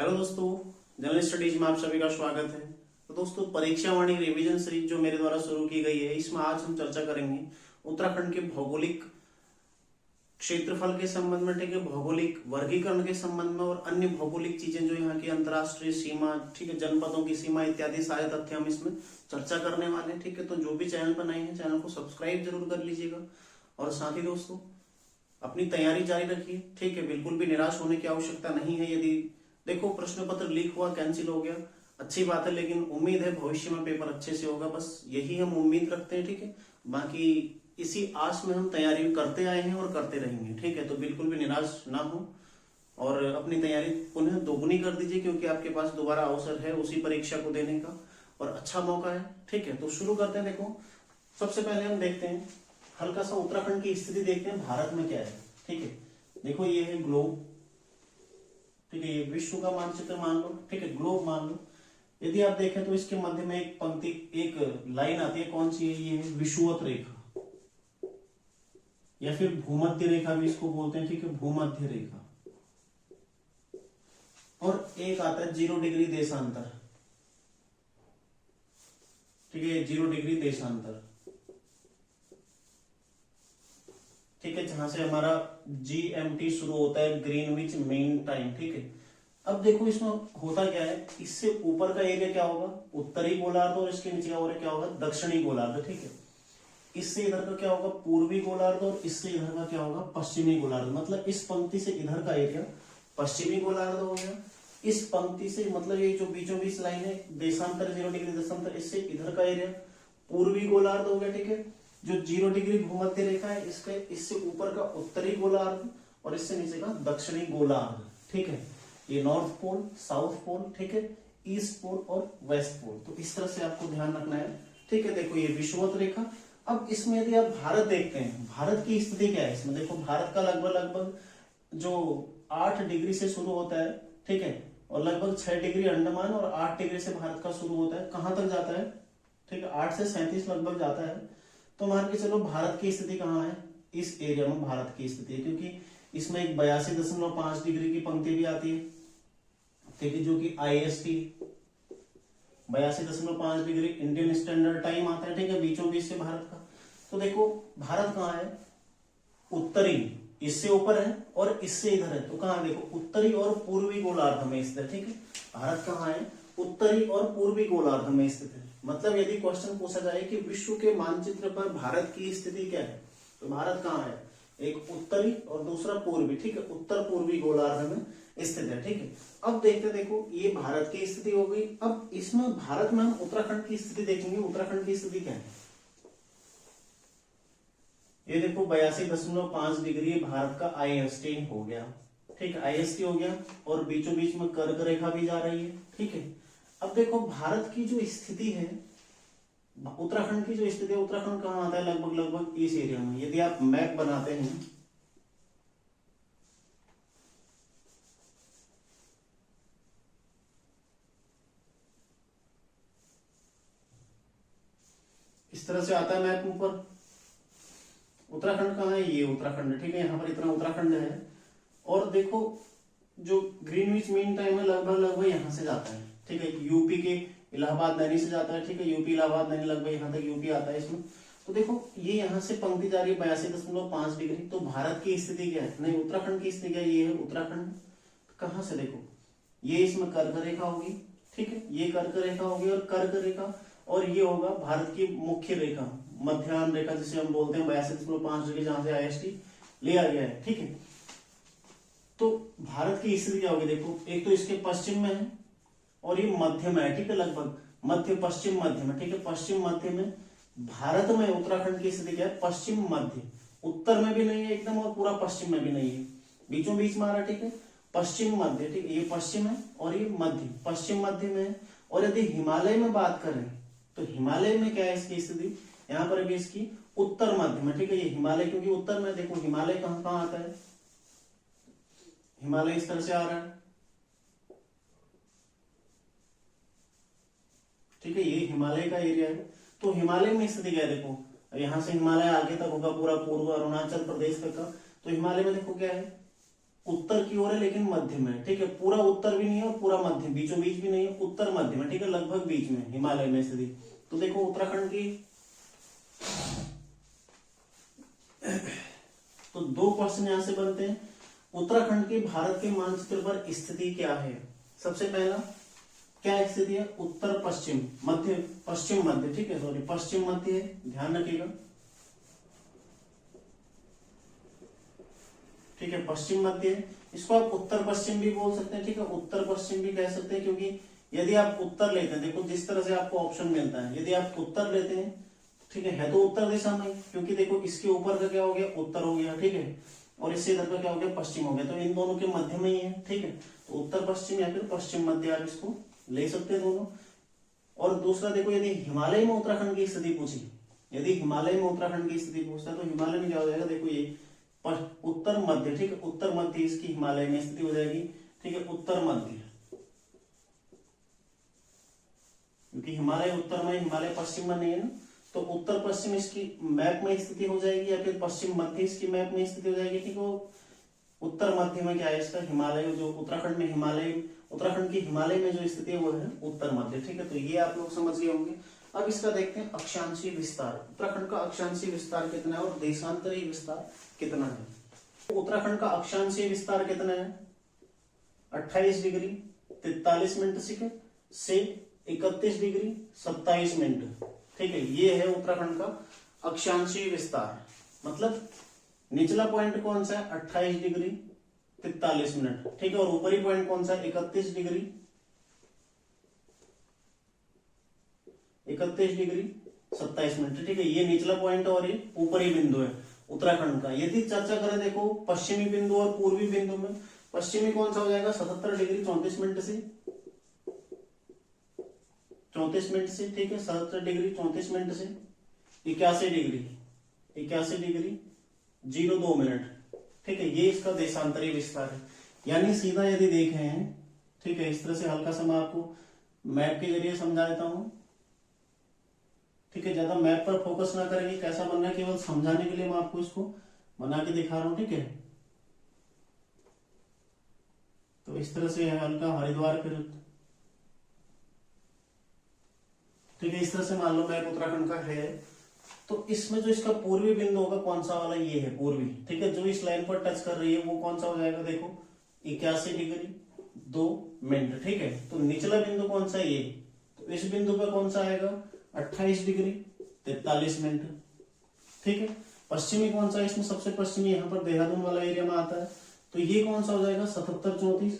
Hello दोस्तों, general studies में आप सभी का स्वागत है। तो दोस्तों, परीक्षा वाणी रिवीजन सीरीज जो मेरे द्वारा शुरू की गई है, इसमें आज हम चर्चा करेंगे उत्तराखंड के भौगोलिक क्षेत्रफल के संबंध में, ठीक है, भौगोलिक वर्गीकरण के संबंध में और अन्य भौगोलिक चीजें जो यहाँ की अंतर्राष्ट्रीय सीमा, ठीक है, जनपदों की सीमा इत्यादि सारे तथ्य हम इसमें चर्चा करने वाले हैं। ठीक है, तो जो भी चैनल पर नए हैं, चैनल को सब्सक्राइब जरूर कर लीजिएगा और साथ ही दोस्तों अपनी तैयारी जारी रखिए। ठीक है, बिल्कुल भी निराश होने की आवश्यकता नहीं है। यदि देखो प्रश्न पत्र लीक हुआ, कैंसिल हो गया, अच्छी बात है, लेकिन उम्मीद है भविष्य में पेपर अच्छे से होगा, बस यही हम उम्मीद रखते हैं। ठीक है, बाकी इसी आस में हम तैयारी करते आए हैं और करते रहेंगे। ठीक है, तो बिल्कुल भी निराश ना हो और अपनी तैयारी पुनः दोगुनी कर दीजिए, क्योंकि आपके पास दोबारा अवसर है उसी परीक्षा को देने का और अच्छा मौका है। ठीक है, तो शुरू करते हैं। देखो, सबसे पहले हम देखते हैं हल्का सा उत्तराखंड की स्थिति देखते हैं, भारत में क्या है। ठीक है, देखो ये है ग्लोब, ठीक है, ये विश्व का मानचित्र मान लो, ठीक है, ग्लोब मान लो। यदि आप देखें तो इसके मध्य में एक पंक्ति, एक लाइन आती है, कौन सी है? ये है विषुवत रेखा या फिर भूमध्य रेखा भी इसको बोलते हैं। ठीक है, भूमध्य रेखा। और एक आता है 0 डिग्री देशांतर, ठीक है, 0 डिग्री देशांतर, ठीक है, जहां से हमारा GMT शुरू होता है, ग्रीनविच मीन टाइम। ठीक है, अब देखो इसमें होता क्या है, इससे ऊपर का एरिया क्या होगा? उत्तरी गोलार्ध, और इसके नीचे का एरिया क्या होगा? दक्षिणी गोलार्ध। ठीक है, इससे इधर का क्या होगा? पूर्वी गोलार्ध, और इससे इधर का क्या होगा? पश्चिमी गोलार्ध। मतलब इस पंक्ति से इधर का एरिया पश्चिमी गोलार्ध हो गया। इस पंक्ति से मतलब ये जो बीचों बीच लाइन है, देशांतर 0 डिग्री देशांतर, इससे इधर का एरिया पूर्वी गोलार्ध हो गया। ठीक है, जो 0 डिग्री भूमध्य रेखा है, इसके इससे ऊपर का उत्तरी गोलार्ध और इससे नीचे का दक्षिणी गोलार्ध। ठीक है, ये नॉर्थ पोल, साउथ पोल, ठीक है, ईस्ट पोल और वेस्ट पोल। तो इस तरह से आपको ध्यान रखना है। ठीक है, देखो ये विषुवत रेखा। अब इसमें यदि आप भारत देखते हैं, भारत की स्थिति क्या है इसमें? देखो भारत का लगभग जो 8 डिग्री से शुरू होता है, ठीक है, और लगभग 6 डिग्री अंडमान और 8 डिग्री से भारत का शुरू होता है। कहां तक जाता है? ठीक है, 8 से 37 लगभग जाता है। तो मान के चलो भारत की स्थिति कहाँ है? इस एरिया में भारत की स्थिति है, क्योंकि इसमें एक 82.5 डिग्री की पंक्ति भी आती है, ठीक है, जो कि IST 82.5 degree Indian standard time आता है। ठीक है, बीचों बीच से भारत का। तो देखो भारत कहाँ है? उत्तरी, इससे ऊपर है और इससे इधर है। तो कहाँ? देखो उत्तरी और पूर्वी गोलार्ध में स्थित है। ठीक है, भारत कहाँ है? उत्तरी और पूर्वी गोलार्ध में स्थित है। मतलब यदि क्वेश्चन पूछा जाए कि विश्व के मानचित्र पर भारत की स्थिति क्या है, तो भारत कहाँ है? एक उत्तरी और दूसरा पूर्वी, ठीक है, उत्तर पूर्वी गोलार्ध में स्थित है। ठीक है, अब देखो ये भारत की स्थिति हो गई। अब इसमें भारत में हम उत्तराखंड की स्थिति देखेंगे। उत्तराखंड की स्थिति क्या है? ये देखो 82.5 डिग्री भारत का IST हो गया। ठीक है, IST हो गया और बीचों बीच में कर्क रेखा भी जा रही है। ठीक है, अब देखो भारत की जो स्थिति है, उत्तराखंड की जो स्थिति है, उत्तराखंड कहाँ आता है? लगभग इस एरिया में। यदि आप मैप बनाते हैं, इस तरह से आता है मैप ऊपर। उत्तराखंड कहाँ है? ये उत्तराखंड है। ठीक है, यहाँ पर इतना उत्तराखंड है। और देखो जो ग्रीनविच मीन टाइम है, लगभग यहाँ से जाता है। ठीक है, यूपी के इलाहाबाद नैनी से जाता है। ठीक है, यूपी इलाहाबाद नैनी लगभग यहाँ तक यूपी आता है इसमें। तो देखो ये यहाँ से पंक्ति जा रही है 82.5 डिग्री। तो भारत की स्थिति क्या है? नहीं, उत्तराखंड की स्थिति क्या है? ये है उत्तराखंड। कहाँ से? देखो ये इसमें कर्क रेखा होगी। ठीक है, ये कर्क रेखा होगी और कर्क रेखा, और ये होगा भारत की मुख्य रेखा, मध्याह्न रेखा जिसे हम बोलते हैं, 82.5 डिग्री, जहां से IST लिया गया है। ठीक है, तो भारत की स्थिति क्या होगी? देखो एक तो इसके पश्चिम में है और ये मध्य में है। ठीक है, लगभग मध्य पश्चिम मध्य में। ठीक है, पश्चिम मध्य में भारत में उत्तराखंड की स्थिति क्या है? पश्चिम मध्य, उत्तर में भी नहीं है एकदम और पूरा पश्चिम में भी नहीं है, बीचों बीच में आ रहा है। ठीक है, पश्चिम मध्य। ठीक है, ये पश्चिम है और ये मध्य, पश्चिम मध्य में है। और यदि हिमालय में बात करें तो हिमालय में क्या है इसकी स्थिति? यहाँ पर भी इसकी उत्तर मध्य में। ठीक है, ये हिमालय, क्योंकि उत्तर में देखो हिमालय कहाँ कहाँ आता है? हिमालय इस तरह से आ रहा है। ठीक है, ये हिमालय का एरिया है। तो हिमालय में स्थिति क्या है? देखो यहाँ से हिमालय आगे तक होगा, पूरा पूर्व अरुणाचल प्रदेश तक का। तो हिमालय में देखो क्या है? उत्तर की ओर है लेकिन मध्य में, ठीक है, पूरा उत्तर भी नहीं है और पूरा मध्य, बीचों बीच भी नहीं है, उत्तर मध्य में, ठीक है, लगभग बीच में हिमालय में स्थित। तो देखो उत्तराखंड की तो दो क्वेश्चन यहां से बनते हैं। उत्तराखंड के भारत के मानचित्र पर स्थिति क्या है? सबसे पहला क्या स्थिति है? उत्तर पश्चिम मध्य, पश्चिम मध्य, ठीक है, सॉरी पश्चिम मध्य है, ध्यान रखिएगा, ठीक है, पश्चिम मध्य है। इसको आप उत्तर पश्चिम भी बोल सकते हैं, ठीक है, उत्तर पश्चिम भी कह सकते हैं, क्योंकि यदि आप उत्तर लेते हैं, देखो जिस तरह से आपको ऑप्शन मिलता है, यदि आप उत्तर लेते हैं, ठीक है तो उत्तर दिशा में, क्योंकि देखो इसके ऊपर का क्या हो गया, उत्तर हो गया, ठीक है, और इससे इधर का क्या हो गया, पश्चिम हो गया, तो इन दोनों के मध्य में ही है, ठीक है, तो उत्तर पश्चिम या फिर पश्चिम मध्य आप इसको ले सकते हैं दोनों। और दूसरा देखो, यदि हिमालय में उत्तराखंड की स्थिति पूछी, यदि हिमालय में उत्तराखंड की स्थिति पूछता है तो हिमालय में क्या हो जाएगा, देखो ये उत्तर मध्य, ठीक है, उत्तर मध्य इसकी हिमालय में स्थिति हो जाएगी, ठीक है, उत्तर मध्य, क्योंकि हिमालय उत्तर में, हिमालय पश्चिम में नहीं है ना, तो उत्तर पश्चिम इसकी मैप में स्थिति हो जाएगी, या फिर पश्चिम मध्य इसकी मैप में स्थिति हो जाएगी, ठीक है, उत्तर मध्य में क्या है इसका, हिमालय, जो उत्तराखंड में हिमालय, उत्तराखंड की हिमालय में जो स्थिति है वो है उत्तर मध्य, ठीक है, तो ये आप लोग समझ गए होंगे। अब इसका देखते हैं अक्षांशीय विस्तार, उत्तराखंड का अक्षांशीय विस्तार कितना है और देशांतरीय विस्तार कितना है। उत्तराखंड का अक्षांशीय विस्तार कितना है, 28 डिग्री 43 मिनट से 31 डिग्री 27 मिनट, ठीक है, ये है उत्तराखंड का अक्षांशीय विस्तार। मतलब निचला पॉइंट कौन सा है, 28 डिग्री 43 मिनट, ठीक है, और ऊपरी पॉइंट कौन सा है, 31 डिग्री 27 मिनट, ठीक है, ये निचला पॉइंट और ये ऊपरी बिंदु है उत्तराखंड का। यदि चर्चा करें देखो पश्चिमी बिंदु और पूर्वी बिंदु में, पश्चिमी कौन सा हो जाएगा, 77 डिग्री 34 मिनट से 34 मिनट से, ठीक है, 77 डिग्री 34 मिनट से 81 डिग्री 02 मिनट, ठीक है, ये इसका देशांतरीय विस्तार है। यानी सीधा यदि देखें हैं, ठीक है, इस तरह से हल्का सा मैं आपको मैप के जरिए समझा देता हूं, ठीक है, ज्यादा मैप पर फोकस ना करेंगे, कैसा बनना है केवल समझाने के लिए मैं आपको इसको बना के दिखा रहा हूं, ठीक है। तो इस तरह से हल्का हरिद्वार फिर, ठीक है, इस तरह से मान लो मैप उत्तराखंड का है। तो इसमें जो इसका पूर्वी बिंदु होगा कौन सा वाला, ये है पूर्वी, ठीक है, जो इस लाइन पर टच कर रही है वो कौन सा हो जाएगा, देखो 81 डिग्री 2 मिनट, ठीक है। तो निचला बिंदु कौन सा, ये, तो इस बिंदु पर कौन सा आएगा, 28 डिग्री 43 मिनट, ठीक है। पश्चिमी कौन सा है इसमें, सबसे पश्चिमी यहाँ पर देहरादून वाला एरिया में आता है, तो ये कौन सा हो जाएगा, 77 34,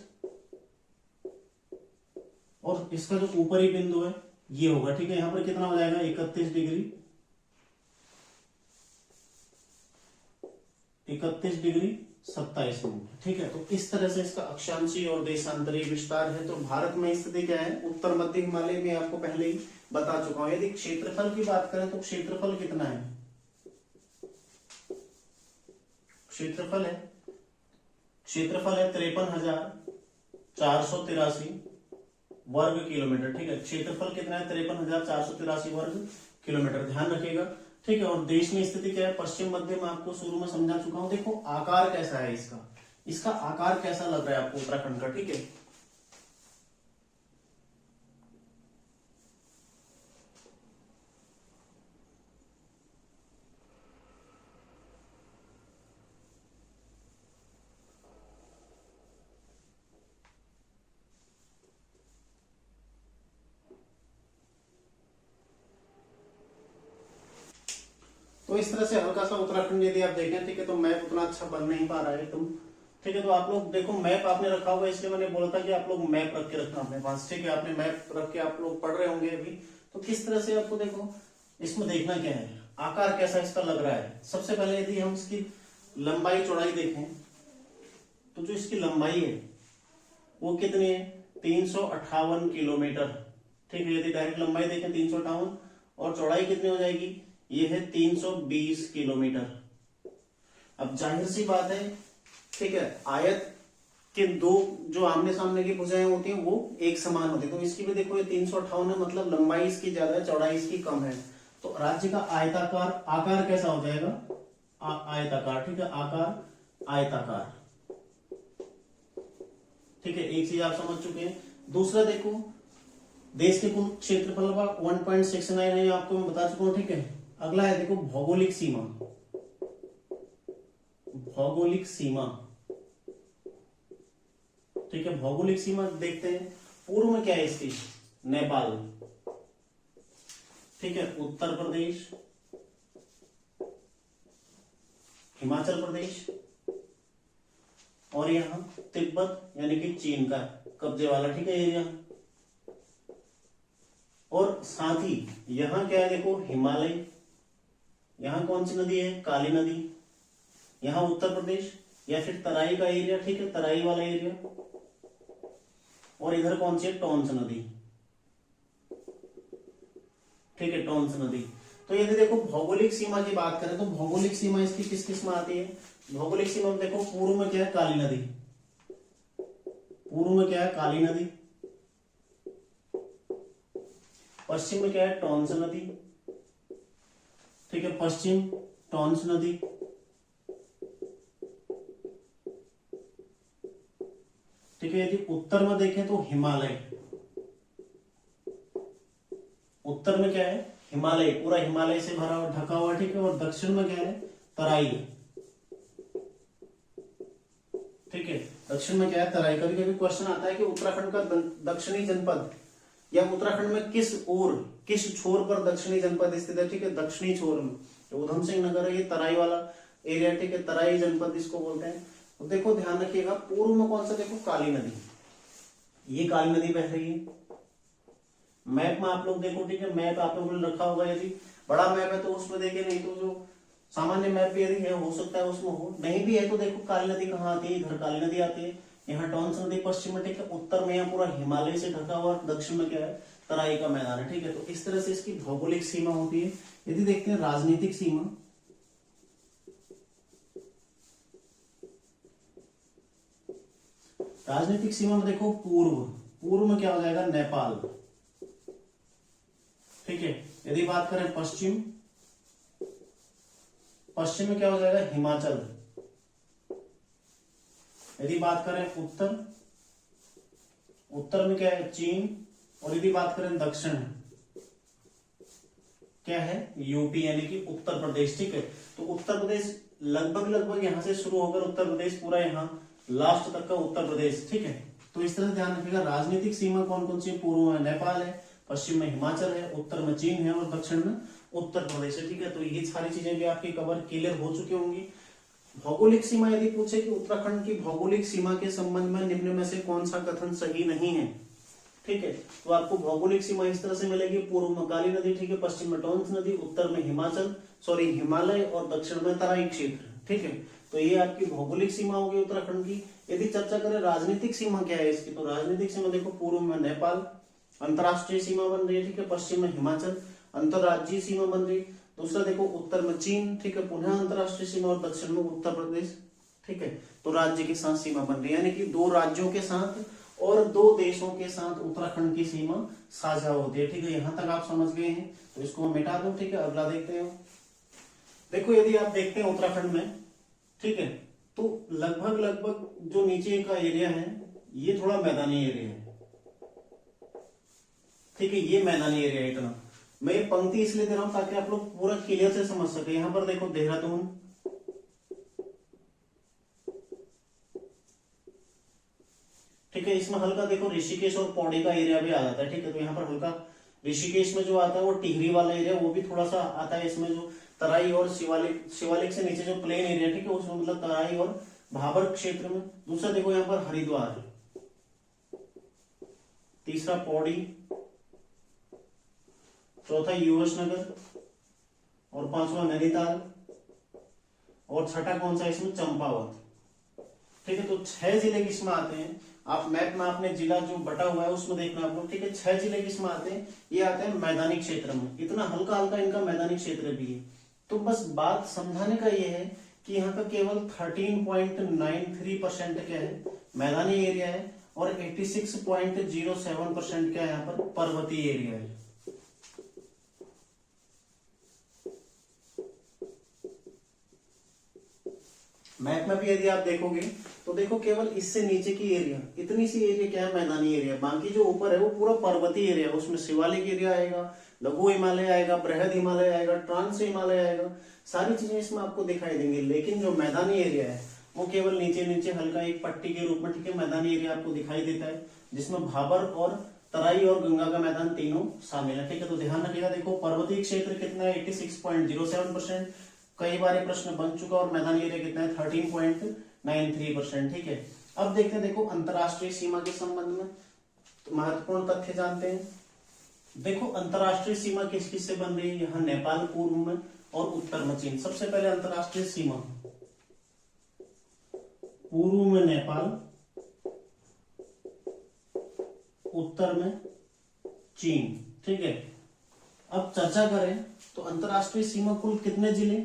और इसका जो ऊपरी बिंदु है ये होगा, ठीक है, यहाँ पर कितना हो जाएगा, 31 डिग्री 27 मिनट, ठीक है। तो इस तरह से इसका अक्षांशीय और देशांतरीय विस्तार है। तो भारत में स्थिति क्या है, उत्तर मध्य हिमालय में आपको पहले ही बता चुका हूं। यदि क्षेत्रफल की बात करें तो क्षेत्रफल कितना है, क्षेत्रफल है 53,483 वर्ग किलोमीटर, ठीक है, क्षेत्रफल कितना है, 53,483 वर्ग किलोमीटर, ध्यान रखिएगा, ठीक है। और देश में स्थिति क्या है, पश्चिम मध्य में आपको शुरू में समझा चुका हूं। देखो आकार कैसा है इसका, इसका आकार कैसा लग रहा है आपको उत्तराखंड का, ठीक है। तो इस तरह से हल्का सा उत्तराखंड यदि आप देखें, ठीक है, तो मैप उतना अच्छा बन नहीं पा रहा है तुम, ठीक है। तो आप लोग देखो मैप आपने रखा हुआ है, इसलिए मैंने बोला था कि आप लोग मैप रख के रखना अपने पास, ठीक है। आपने मैप रख के आप लोग पढ़ रहे होंगे अभी, तो किस तरह से आपको देखो इसमें देखना क्या है, आकार कैसा इसका लग रहा है। सबसे पहले यदि हम इसकी लंबाई चौड़ाई देखें, तो जो इसकी लंबाई है वो कितनी है, 358 किलोमीटर, ठीक है। यदि डायरेक्ट लंबाई देखें 358, और चौड़ाई कितनी हो जाएगी, ये है 320 किलोमीटर। अब जाहिर सी बात है, ठीक है, आयत के दो जो आमने सामने की भुजाएं होती हैं वो एक समान होती है, तो इसकी भी देखो ये 358 है, मतलब लंबाई इसकी ज्यादा है, चौड़ाई इसकी कम है। तो राज्य का आयताकार आकार कैसा हो जाएगा, आयताकार, ठीक है, आकार आयताकार, ठीक है, एक चीज आप समझ चुके हैं। दूसरा देखो, देश के कुल क्षेत्रफल का 1.69 है, आपको मैं बता चुका हूं। ठीक है, अगला है देखो भौगोलिक सीमा। भौगोलिक सीमा, ठीक है, भौगोलिक सीमा देखते हैं। पूर्व में क्या है इसकी, नेपाल, ठीक है, उत्तर प्रदेश, हिमाचल प्रदेश, और यहां तिब्बत यानी कि चीन का कब्जे वाला, ठीक है, एरिया। और साथ ही यहां क्या है देखो, हिमालय, यहां कौन सी नदी है, काली नदी, यहां उत्तर प्रदेश या फिर तराई का एरिया, ठीक है, तराई वाला एरिया, और इधर कौन सी है, टॉन्स नदी, ठीक है, टॉन्स नदी। तो यदि देखो भौगोलिक सीमा की बात करें तो भौगोलिक सीमा इसकी किस किस में आती है। भौगोलिक सीमा में देखो, पूर्व में क्या है, काली नदी, पूर्व में क्या है, काली नदी, पश्चिम में क्या है, टॉन्स नदी, ठीक है, पश्चिम टॉन्स नदी, ठीक है। यदि उत्तर में देखें तो हिमालय, उत्तर में क्या है, हिमालय, पूरा हिमालय से भरा हुआ ढका हुआ, ठीक है। और दक्षिण में क्या है, तराई, ठीक है, दक्षिण में क्या है, तराई। कभी कभी क्वेश्चन आता है कि उत्तराखंड का दक्षिणी जनपद या उत्तराखंड में किस ओर, किस छोर पर दक्षिणी जनपद स्थित है, ठीक है, दक्षिणी छोर में तो उधम सिंह नगर है, ये तराई वाला एरिया, ठीक है, तराई जनपद इसको बोलते हैं। तो देखो ध्यान रखिएगा, पूर्व में कौन सा, देखो काली नदी, ये काली नदी बह रही है। मैप में आप लोग देखो, ठीक है, मैप आप लोगों ने रखा होगा, यदि बड़ा मैप है तो उसमें देखे, नहीं तो जो सामान्य मैप भी यदि है, हो सकता है उसमें हो, नहीं भी है तो देखो काली नदी कहाँ आती है, इधर काली नदी आती है, यहाँ टॉन्स नदी पश्चिम में, ठीक है, उत्तर में यहाँ पूरा हिमालय से ढका हुआ, दक्षिण में क्या है, तराई का मैदान है, ठीक है। तो इस तरह से इसकी भौगोलिक सीमा होती है। यदि देखते हैं राजनीतिक सीमा, राजनीतिक सीमा में देखो, पूर्व, पूर्व में क्या हो जाएगा, नेपाल, ठीक है। यदि बात करें पश्चिम, पश्चिम में क्या हो जाएगा, हिमाचल। यदि बात करें उत्तर, उत्तर में क्या है, चीन। और यदि बात करें दक्षिण, क्या है, यूपी यानी कि उत्तर प्रदेश, ठीक है। तो उत्तर प्रदेश लगभग लगभग यहां से शुरू होकर उत्तर प्रदेश पूरा यहाँ लास्ट तक का उत्तर प्रदेश, ठीक है। तो इस तरह से ध्यान रखिएगा। राजनीतिक सीमा कौन कौन सी है, पूर्व में नेपाल है, पश्चिम में हिमाचल है, उत्तर में चीन है, और दक्षिण में उत्तर प्रदेश है, ठीक है। तो ये सारी चीजें भी आपकी कवर क्लियर हो चुकी होंगी। भौगोलिक सीमा यदि पूछे कि उत्तराखंड की भौगोलिक सीमा के संबंध में निम्न में से कौन सा कथन सही नहीं है, ठीक है, तो आपको भौगोलिक सीमा इस तरह से मिलेगी, पूर्व में काली नदी, ठीक है, पश्चिम में टॉन्स नदी, उत्तर में हिमालय, और दक्षिण में तराई क्षेत्र, ठीक है। तो ये आपकी भौगोलिक सीमा होगी उत्तराखंड की। यदि चर्चा करें राजनीतिक सीमा क्या है इसकी, तो राजनीतिक सीमा देखो, पूर्व में नेपाल, अंतरराष्ट्रीय सीमा बन रही है, ठीक है, पश्चिम में हिमाचल, अंतरराज्यीय सीमा बन रही। दूसरा देखो, उत्तर में चीन, ठीक है, पुनः अंतरराष्ट्रीय सीमा, और दक्षिण में उत्तर प्रदेश, ठीक है। तो राज्य के साथ सीमा बन रही है, यानी कि 2 राज्यों के साथ और 2 देशों के साथ उत्तराखंड की सीमा साझा होती है, ठीक है। यहां तक आप समझ गए हैं, तो इसको मिटा दो, ठीक है। अगला देखते हैं। देखो यदि आप देखते हैं उत्तराखंड में, ठीक है, तो लगभग लगभग जो नीचे का एरिया है ये थोड़ा मैदानी एरिया है, ठीक है, ये मैदानी एरिया है। इतना मैं ये पंक्ति इसलिए दे रहा हूं ताकि आप लोग पूरा क्लियर से समझ सके। यहां पर देखो देहरादून, ठीक है, इसमें हल्का देखो ऋषिकेश और पौड़ी का एरिया भी आ जाता है, ठीक है। तो यहाँ पर हल्का ऋषिकेश में जो आता है वो टिहरी वाला एरिया, वो भी थोड़ा सा आता है इसमें, जो तराई और शिवालिक से नीचे जो प्लेन एरिया, ठीक है, उसमें मतलब तराई और भाबर क्षेत्र में। दूसरा देखो यहाँ पर हरिद्वार, तीसरा पौड़ी, चौथा यूएस नगर, और 5वां नैनीताल, और छठा कौन सा इसमें, चंपावत, ठीक है। तो 6 जिले किसमें आते हैं, आप मैप में आपने जिला जो बटा हुआ है उसमें देखना आपको, ठीक है। 6 जिले किसमें आते हैं, ये आते हैं मैदानी क्षेत्र में। इतना हल्का हल्का इनका मैदानी क्षेत्र भी है। तो बस बात समझाने का ये है कि यहाँ का केवल 13.93% क्या है, मैदानी एरिया है, और 86.07% क्या है यहाँ पर, पर्वतीय एरिया है। मैप में भी यदि आप देखोगे तो देखो केवल इससे नीचे की एरिया, इतनी सी एरिया क्या है, मैदानी एरिया। बाकी जो ऊपर है वो पूरा पर्वतीय एरिया, उसमें शिवालिक एरिया आएगा, लघु हिमालय आएगा, बृहद हिमालय आएगा, ट्रांस हिमालय आएगा, सारी चीजें इसमें आपको दिखाई देंगी। लेकिन जो मैदानी एरिया है वो केवल नीचे नीचे हल्का एक पट्टी के रूप में, ठीक है, मैदानी एरिया आपको दिखाई देता है, जिसमें भाबर और तराई और गंगा का मैदान तीनों शामिल है। ठीक है, तो ध्यान रखिएगा। देखो पर्वतीय क्षेत्र कितना है, 86.07%, कई बार ये प्रश्न बन चुका, और मैदानी एरिया कितना है, 13.93%। ठीक है, अब देखते हैं, देखो अंतरराष्ट्रीय सीमा के संबंध में तो महत्वपूर्ण तथ्य जानते हैं। देखो अंतरराष्ट्रीय सीमा किस किस से बन रही है, यहाँ नेपाल पूर्व में और उत्तर में चीन। सबसे पहले अंतरराष्ट्रीय सीमा, पूर्व में नेपाल, उत्तर में चीन। ठीक है, अब चर्चा करें तो अंतरराष्ट्रीय सीमा कुल कितने जिले,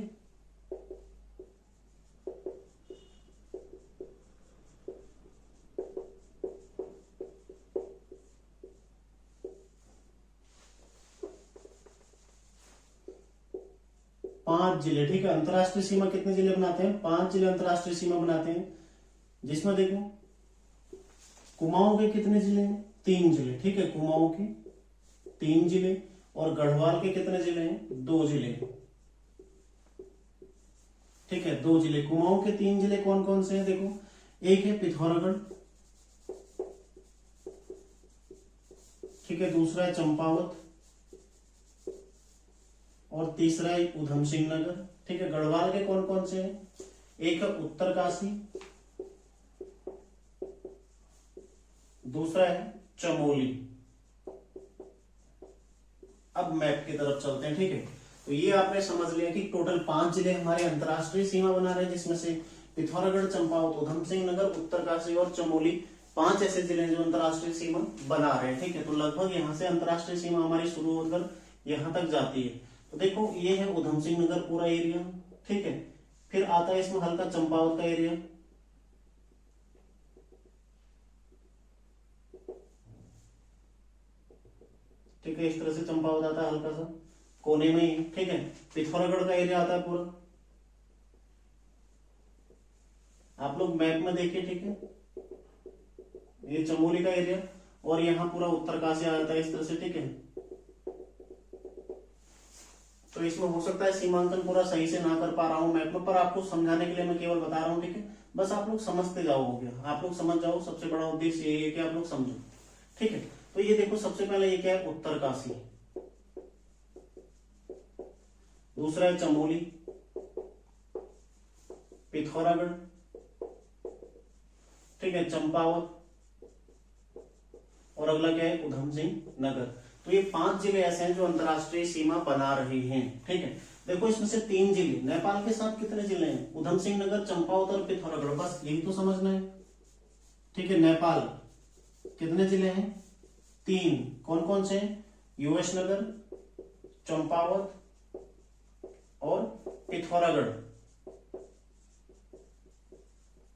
पांच जिले। ठीक है, अंतरराष्ट्रीय सीमा कितने जिले बनाते हैं, 5 जिले अंतरराष्ट्रीय सीमा बनाते हैं, जिसमें देखो कुमाऊं के कितने जिले हैं, 3 जिले। ठीक है, कुमाऊं के 3 जिले, और गढ़वाल के कितने जिले हैं, 2 जिले। ठीक है, 2 जिले। कुमाऊं के 3 जिले कौन कौन से हैं, देखो एक है पिथौरागढ़, ठीक है, दूसरा है चंपावत, और तीसरा है उधम सिंह नगर। ठीक है, गढ़वाल के कौन कौन से हैं, एक है उत्तरकाशी, दूसरा है चमोली। अब मैप की तरफ चलते हैं। ठीक है, तो ये आपने समझ लिया कि टोटल 5 जिले हमारे अंतरराष्ट्रीय सीमा बना रहे हैं, जिसमें से पिथौरागढ़, चंपावत, उधम सिंह नगर, उत्तरकाशी और चमोली 5 ऐसे जिले हैं जो अंतरराष्ट्रीय सीमा बना रहे हैं। ठीक है, तो लगभग यहाँ से अंतरराष्ट्रीय सीमा हमारी शुरू होकर यहाँ तक जाती है। तो देखो ये है उधम सिंह नगर पूरा एरिया। ठीक है, फिर आता है इसमें हल्का चंपावत का एरिया, ठीक है, इस तरह से चंपावत आता है हल्का सा कोने में ही। ठीक है, पिथौरागढ़ का एरिया आता है पूरा, आप लोग मैप में देखिए। ठीक है, ये चमोली का एरिया, और यहाँ पूरा उत्तरकाशी आ जाता है इस तरह से। ठीक है, तो इसमें हो सकता है सीमांकन पूरा सही से ना कर पा रहा हूं मैप में, पर आपको समझाने के लिए मैं केवल बता रहा हूं। ठीक है, बस आप लोग समझते जाओगे, आप लोग समझ जाओ, सबसे बड़ा उद्देश्य यही है कि आप लोग समझो। ठीक है, तो ये देखो सबसे पहले ये क्या है, उत्तरकाशी, दूसरा है चमोली, पिथौरागढ़, ठीक है, चंपावत, और अगला क्या है, उधम सिंह नगर। तो ये 5 जिले ऐसे हैं जो अंतरराष्ट्रीय सीमा बना रहे हैं। ठीक है, देखो इसमें से 3 जिले, नेपाल के साथ कितने जिले हैं, उधम सिंह नगर, चंपावत और पिथौरागढ़, बस यही तो समझना है। ठीक है, नेपाल कितने जिले हैं, 3, कौन कौन से हैं, यूएस नगर, चंपावत और पिथौरागढ़।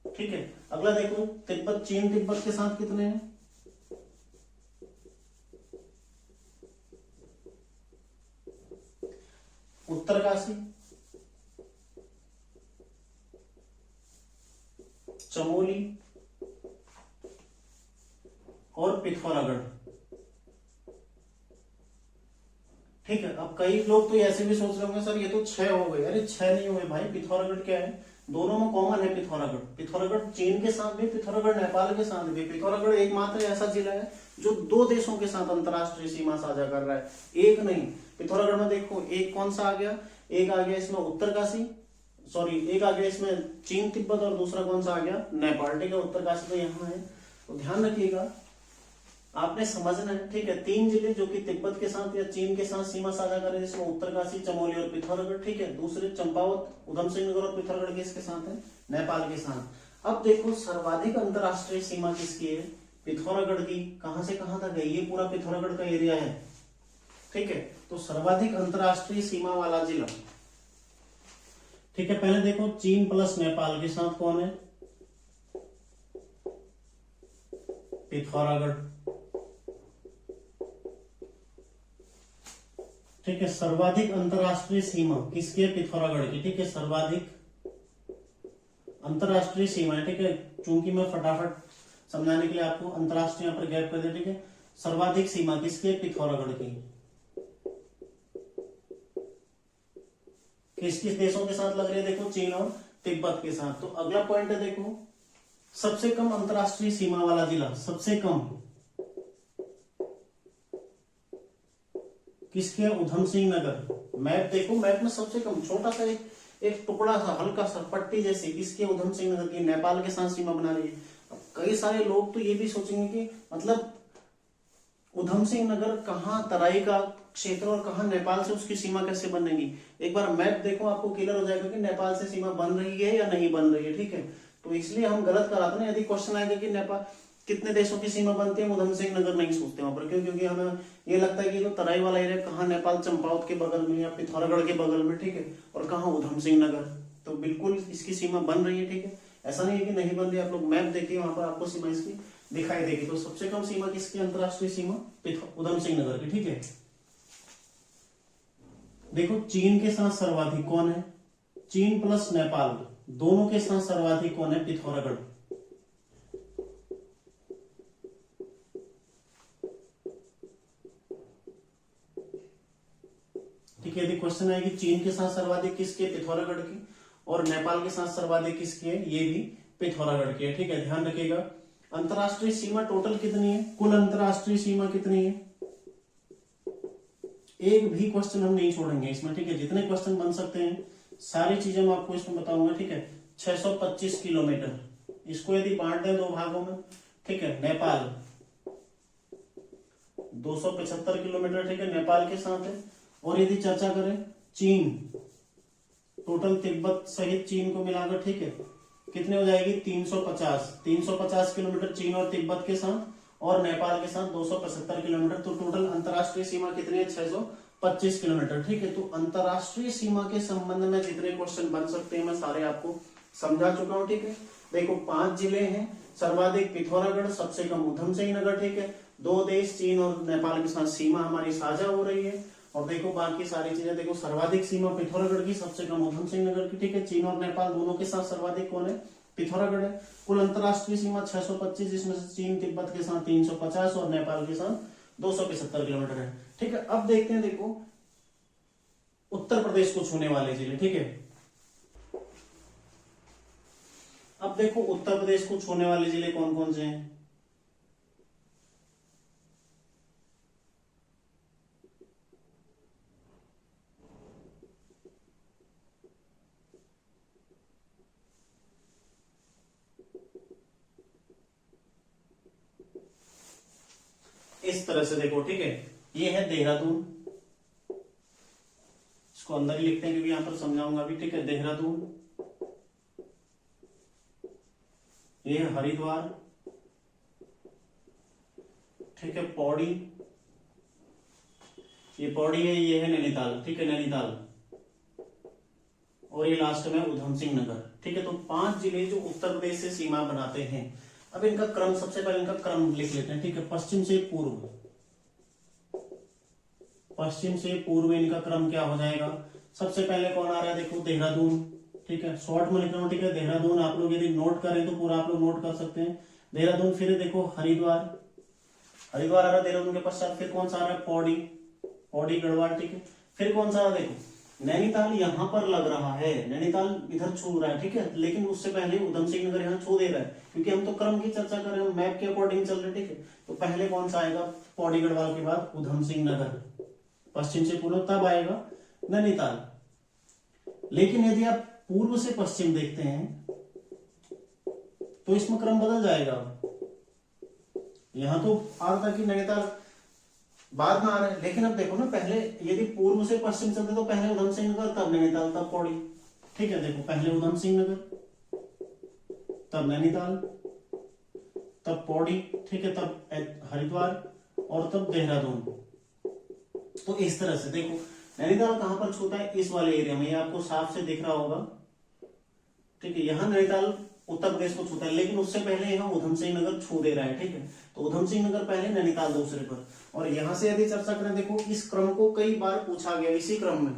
ठीक है, अगला देखो तिब्बत, चीन तिब्बत के साथ कितने हैं, उत्तरकाशी, चमोली और पिथौरागढ़। ठीक है, अब कई लोग तो ऐसे भी सोच रहे होंगे सर ये तो 6 हो गए। अरे 6 नहीं हुए भाई, पिथौरागढ़ क्या है, दोनों में कॉमन है पिथौरागढ़। पिथौरागढ़ चीन के साथ भी, पिथौरागढ़ नेपाल के साथ भी। पिथौरागढ़ एकमात्र ऐसा जिला है जो 2 देशों के साथ अंतरराष्ट्रीय सीमा साझा कर रहा है, एक नहीं। पिथौरागढ़ में देखो एक कौन सा आ गया, एक आ गया इसमें उत्तरकाशी, सॉरी एक आ गया इसमें चीन तिब्बत, और दूसरा कौन सा आ गया, नेपाल। ठीक है, उत्तरकाशी तो यहाँ है, तो ध्यान रखिएगा, आपने समझना है। ठीक है, 3 जिले जो कि तिब्बत के साथ या चीन के साथ सीमा साझा कर रहे हैं, जिसमें उत्तरकाशी, चमोली और पिथौरागढ़। ठीक है, दूसरे चंपावत, उधम सिंह नगर और पिथौरागढ़ किसके साथ है, नेपाल के साथ। अब देखो सर्वाधिक अंतरराष्ट्रीय सीमा किसकी है, पिथौरागढ़ की। कहां से कहां तक है, ये पूरा पिथौरागढ़ का एरिया है। ठीक है, तो सर्वाधिक अंतरराष्ट्रीय सीमा वाला जिला। ठीक है, पहले देखो चीन प्लस नेपाल के साथ कौन है, पिथौरागढ़। ठीक है, सर्वाधिक अंतरराष्ट्रीय सीमा किसकी है, पिथौरागढ़ की। ठीक है, सर्वाधिक अंतरराष्ट्रीय सीमा है, ठीक है। चूंकि मैं फटाफट समझाने के लिए आपको अंतरराष्ट्रीय यहाँ पर गैप कर दिया, ठीक है। सर्वाधिक सीमा किसकी है? पिथौरागढ़ की। किस किस देशों के साथ लग रही है? देखो चीन और तिब्बत के साथ। तो अगला पॉइंट है, देखो सबसे कम अंतरराष्ट्रीय सीमा वाला जिला, सबसे कम किसके? उधम सिंह नगर। मैप देखो, मैप में सबसे कम छोटा सा एक टुकड़ा सा, हल्का सा पट्टी जैसी, किसके? उधम सिंह नगर की। नेपाल के साथ सीमा बना रही है। अब कई सारे लोग तो ये भी सोचेंगे कि मतलब उधम सिंह नगर कहाँ तराई का क्षेत्र और कहाँ नेपाल से उसकी सीमा कैसे बनेगी। एक बार मैप देखो, आपको क्लियर हो जाएगा कि नेपाल से सीमा बन रही है या नहीं बन रही है, ठीक है। तो इसलिए हम गलत कराते ना, यदि क्वेश्चन आएगा कि नेपाल कितने देशों की सीमा बनती है, उधम सिंह नगर नहीं सोचते वहां पर। क्यों? क्योंकि हमें ये लगता है कि तो तराई वाला एरिया कहाँ? नेपाल चंपावत के बगल में या पिथौरागढ़ के बगल में, ठीक है। और कहाँ? उधम सिंह नगर। तो बिल्कुल इसकी सीमा बन रही है, ठीक है। ऐसा नहीं है कि नहीं बन रही। आप लोग मैप देखिए, वहां पर आपको सीमा इसकी दिखाई देगी। तो सबसे कम सीमा किसकी? अंतरराष्ट्रीय सीमा उधम सिंह नगर की, ठीक है। देखो चीन के साथ सर्वाधिक कौन है? चीन प्लस नेपाल दोनों के साथ सर्वाधिक कौन है? पिथौरागढ़। ठीक है। यदि क्वेश्चन है कि चीन के साथ सर्वाधिक किसके? पिथौरागढ़ की। और नेपाल के साथ सर्वाधिक किसकी है? ये भी पिथौरागढ़ की है, ठीक है। ध्यान रखिएगा। अंतरराष्ट्रीय सीमा टोटल कितनी है? कुल अंतरराष्ट्रीय सीमा कितनी है? एक भी क्वेश्चन हम नहीं छोड़ेंगे इसमें, ठीक है। जितने क्वेश्चन बन सकते हैं सारी चीजें मैं आपको इसमें बताऊंगा, ठीक है। 625 किलोमीटर। इसको यदि बांट दें दो भागों में, ठीक है। नेपाल 275 किलोमीटर, ठीक है, नेपाल के साथ है। और यदि चर्चा करें चीन, टोटल तिब्बत सहित चीन को मिलाकर, ठीक है, कितने हो जाएगी? 350 किलोमीटर चीन और तिब्बत के साथ, और नेपाल के साथ 275 किलोमीटर। तो टोटल अंतरराष्ट्रीय सीमा कितनी है? 625 किलोमीटर, ठीक है। तो अंतरराष्ट्रीय सीमा के संबंध में जितने क्वेश्चन बन सकते हैं मैं सारे आपको समझा चुका हूं, ठीक है। देखो 5 जिले हैं, सर्वाधिक पिथौरागढ़, सबसे कम उधम सिंह नगर, ठीक है। 2 देश चीन और नेपाल के साथ सीमा हमारी साझा हो रही है। और देखो बाकी सारी चीजें, देखो सर्वाधिक सीमा पिथौरागढ़ की, सबसे कम उधम सिंह नगर की, ठीक है। चीन और नेपाल दोनों के साथ सर्वाधिक कौन है? पिथौरागढ़ है। कुल अंतरराष्ट्रीय सीमा 625, जिसमें से चीन तिब्बत के साथ 350 और नेपाल के साथ 275 किलोमीटर है, ठीक है। अब देखते हैं, देखो उत्तर प्रदेश को छूने वाले जिले, ठीक है। अब देखो उत्तर प्रदेश को छूने वाले जिले कौन कौन से हैं? इस तरह से देखो, ठीक है। ये है देहरादून, इसको अंदर ही लिखते हैं क्योंकि यहां पर समझाऊंगा अभी, ठीक है। देहरादून, ये है हरिद्वार, ठीक है। पौड़ी, ये पौड़ी है, ये है नैनीताल, ठीक है, नैनीताल। और ये लास्ट में उधम सिंह नगर, ठीक है। तो 5 जिले जो उत्तर प्रदेश से सीमा बनाते हैं। अब इनका क्रम, सबसे पहले इनका क्रम लिख लेते हैं, ठीक है। पश्चिम से पूर्व, पश्चिम से पूर्व इनका क्रम क्या हो जाएगा? सबसे पहले कौन आ रहा है? देखो देहरादून, ठीक है। शॉर्ट में लिख रहा हूं, ठीक है। देहरादून आप लोग यदि नोट करें तो पूरा आप लोग नोट कर सकते हैं। देहरादून, फिर देखो हरिद्वार, हरिद्वार आ रहा है देहरादून के पश्चात। फिर कौन सा आ रहा है? पौड़ी, पौड़ी गढ़वाल, ठीक है। फिर कौन सा आ रहा है? देखो नैनीताल यहां पर लग रहा है, नैनीताल इधर छू रहा है, ठीक है। लेकिन उससे पहले उधम सिंह नगर यहाँ छू दे रहा है, क्योंकि हम तो क्रम की चर्चा कर रहे हैं, मैप के अकॉर्डिंग चल रहे हैं, ठीक है। तो पहले कौन सा आएगा? पौड़ी गढ़वाल के बाद उधम सिंह नगर, पश्चिम से पूर्व, तब आएगा नैनीताल। लेकिन यदि आप पूर्व से पश्चिम देखते हैं तो इसमें क्रम बदल जाएगा। यहां तो आ रहा था कि नैनीताल बाद में आ रहा है, लेकिन अब देखो ना, पहले यदि पूर्व से पश्चिम चलते तो पहले उधम सिंह नगर, तब नैनीताल, तब पौड़ी, ठीक है। देखो पहले उधम सिंह नगर, तब नैनीताल, तब पौड़ी, ठीक है, तब हरिद्वार और तब देहरादून। तो इस तरह से देखो नैनीताल कहां पर छूता है? इस वाले एरिया में, ये आपको साफ से दिख रहा होगा, ठीक है। यहां नैनीताल उत्तर प्रदेश को छूता है, लेकिन उससे पहले यहाँ उधम सिंह नगर छू दे रहा है, ठीक है। तो उधम सिंह नगर पहले, नैनीताल दूसरे पर। और यहां से यदि चर्चा करें, देखो इस क्रम को कई बार पूछा गया, इसी क्रम में,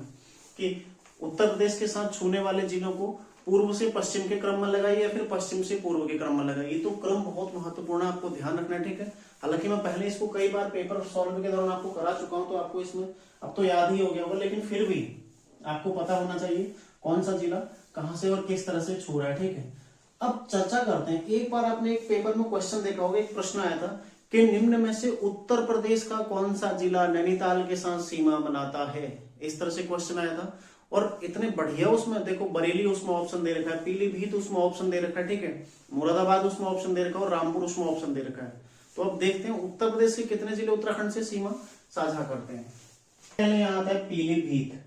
कि उत्तर प्रदेश के साथ छूने वाले जिलों को पूर्व से पश्चिम के क्रम में लगाइए या फिर पश्चिम से पूर्व के क्रम में लगाइए। तो क्रम बहुत महत्वपूर्ण है, आपको ध्यान रखना है, ठीक है। हालांकि मैं पहले इसको कई बार पेपर सॉल्व के दौरान आपको करा चुका हूं, तो आपको इसमें अब तो याद ही हो गया होगा, लेकिन फिर भी आपको पता होना चाहिए कौन सा जिला कहां से और किस तरह से छू रहा है, ठीक है। अब चर्चा करते हैं। एक बार आपने एक पेपर में क्वेश्चन देखा होगा, एक प्रश्न आया था कि निम्न में से उत्तर प्रदेश का कौन सा जिला नैनीताल के साथ सीमा बनाता है, इस तरह से क्वेश्चन आया था। और इतने बढ़िया उसमें देखो, बरेली उसमें ऑप्शन दे रखा है, पीलीभीत उसमें ऑप्शन दे रखा है, ठीक है, मुरादाबाद उसमें ऑप्शन दे रखा है और रामपुर उसमें ऑप्शन दे रखा है। तो अब देखते हैं उत्तर प्रदेश के कितने जिले उत्तराखंड से सीमा साझा करते हैं। पहले यहां आता है पीलीभीत,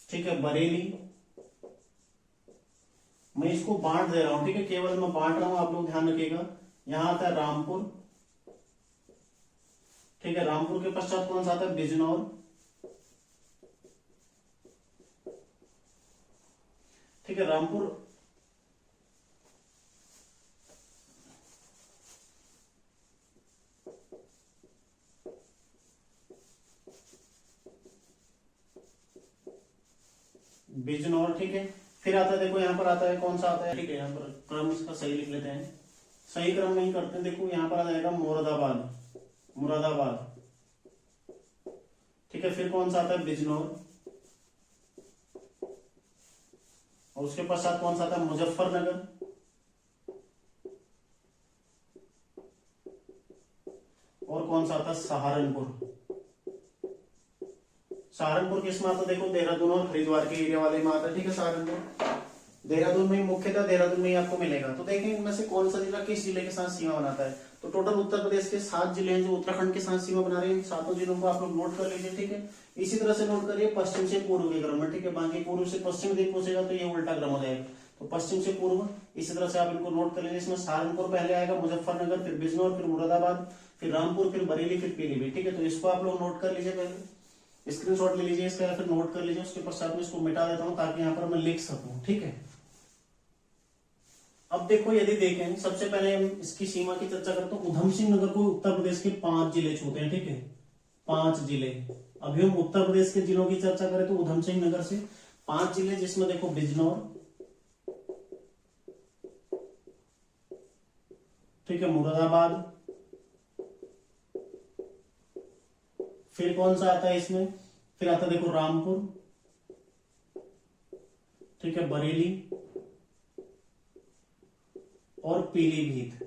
ठीक है, बरेली, मैं इसको बांट दे रहा हूं, ठीक है, केवल मैं बांट रहा हूं, आप लोग ध्यान रखिएगा। यहां आता है रामपुर, ठीक है, रामपुर के पश्चात कौन सा आता है, बिजनौर, ठीक है, रामपुर, बिजनौर, ठीक है। फिर आता है, देखो यहाँ पर आता है कौन सा आता है, ठीक है, यहाँ पर क्रम इसका सही लिख लेते हैं, सही क्रम नहीं करते हैं। देखो यहाँ पर आ जाएगा मुरादाबाद, मुरादाबाद, ठीक है। फिर कौन सा आता है, बिजनौर, और उसके पश्चात कौन सा आता है, मुजफ्फरनगर, और कौन सा आता है, सहारनपुर। सहारनपुर किस में आता है, देखो देहरादून और हरिद्वार के एरिया वाले में आता है, ठीक है। सहारनपुर देहरादून में मुख्यतः देहरादून में ही आपको मिलेगा। तो देखें इनमें से कौन सा जिला किस जिले के साथ सीमा बनाता है। तो टोटल उत्तर प्रदेश के 7 जिले हैं जो उत्तराखंड के साथ सीमा बना रहे हैं। 7 जिलों को आप लोग नोट कर लीजिए, ठीक है। इसी तरह से नोट करिए पश्चिम से पूर्व के क्रम में, ठीक है। बाकी पूर्व से पश्चिम देख पूछेगा तो ये उल्टा क्रम हो जाएगा। तो पश्चिम से पूर्व, इसी तरह से आप इनको नोट कर लीजिए। इसमें सहारनपुर पहले आएगा, मुजफ्फरनगर, फिर बिजनौर, फिर मुरादाबाद, फिर रामपुर, फिर बरेली, फिर पीलीभीत, ठीक है। तो इसको आप लोग नोट कर लीजिए, पहले स्क्रीनशॉट ले लीजिए इसका, फिर नोट कर लीजिए। उसके पश्चात में इसको मिटा देता हूं ताकि यहाँ पर मैं लिख सकूं, ठीक है। अब देखो, यदि देखें सबसे पहले हम इसकी सीमा की चर्चा करें तो उधम सिंह नगर को उत्तर प्रदेश के 5 जिले छूते हैं, ठीक है, 5 जिले। अभी हम उत्तर प्रदेश के जिलों की चर्चा करें तो उधम सिंह नगर से 5 जिले, जिसमें देखो बिजनौर, ठीक है, मुरादाबाद, फिर कौन सा आता है इसमें, फिर आता है देखो रामपुर, ठीक है, बरेली और पीलीभीत,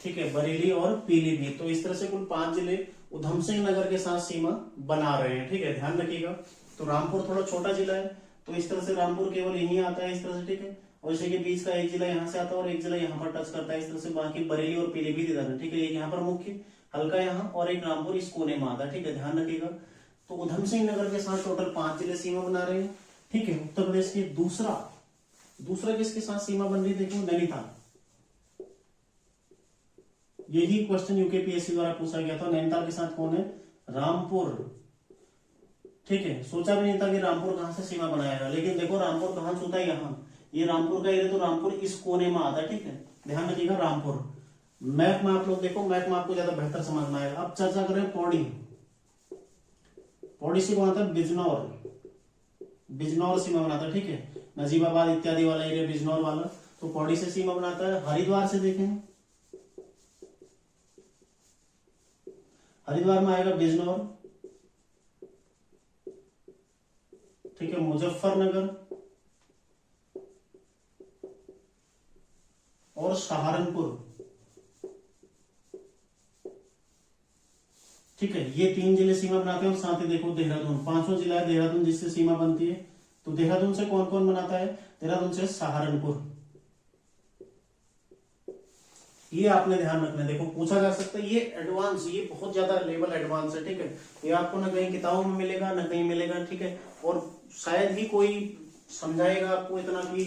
ठीक है, बरेली और पीलीभीत। तो इस तरह से कुल 5 जिले उधम सिंह नगर के साथ सीमा बना रहे हैं, ठीक है, ध्यान रखिएगा। तो रामपुर थोड़ा छोटा जिला है, तो इस तरह से रामपुर केवल यही आता है, इस तरह से, ठीक है। और इसी के बीच का एक जिला यहाँ से आता है और एक जिला यहाँ पर टच करता है, इस तरह से। बाकी बरेली और पीलीभीत इधर है, ठीक है। एक यहाँ पर मुख्य हल्का यहाँ और एक रामपुर इस कोने में आता है, ठीक है, ध्यान रखिएगा। तो उधम सिंह नगर के साथ टोटल 5 जिले सीमा बना रहे हैं, ठीक है, उत्तर प्रदेश के। दूसरा किसके साथ सीमा बन रही है, देखो नैनीताल। यही क्वेश्चन यूकेपीएससी द्वारा पूछा गया था। नैनीताल के साथ कौन है, रामपुर, ठीक है। सोचा भी नहीं था कि रामपुर कहां से सीमा बनाएगा, लेकिन देखो रामपुर कहां छूता है, यहाँ। ये रामपुर का एरिया, तो रामपुर इस कोने में आता है, ठीक है, ध्यान रखिएगा। रामपुर मैप में आप लोग देखो, मैप में आपको ज्यादा बेहतर समझ में आएगा। अब चर्चा करें पौड़ी से कौन आता है, बिजनौर सीमा बनाता है, ठीक है। नजीबाबाद इत्यादि वाला एरिया बिजनौर वाला, तो पौड़ी से सीमा बनाता है। हरिद्वार से देखें, हरिद्वार में आएगा बिजनौर, ठीक है, मुजफ्फरनगर और सहारनपुर, ठीक है। ये 3 जिले सीमा बनाते हैं। और साथ ही देखो देहरादून, 5वां जिला है देहरादून जिससे सीमा बनती है। तो देहरादून से कौन कौन बनाता है, देहरादून से सहारनपुर। ये आपने ध्यान रखना है, देखो पूछा जा सकता है। ये एडवांस, ये बहुत ज्यादा लेवल एडवांस है, ठीक है। ये आपको ना कहीं किताबों में मिलेगा ना कहीं मिलेगा, ठीक है। और शायद ही कोई समझाएगा आपको इतना कि,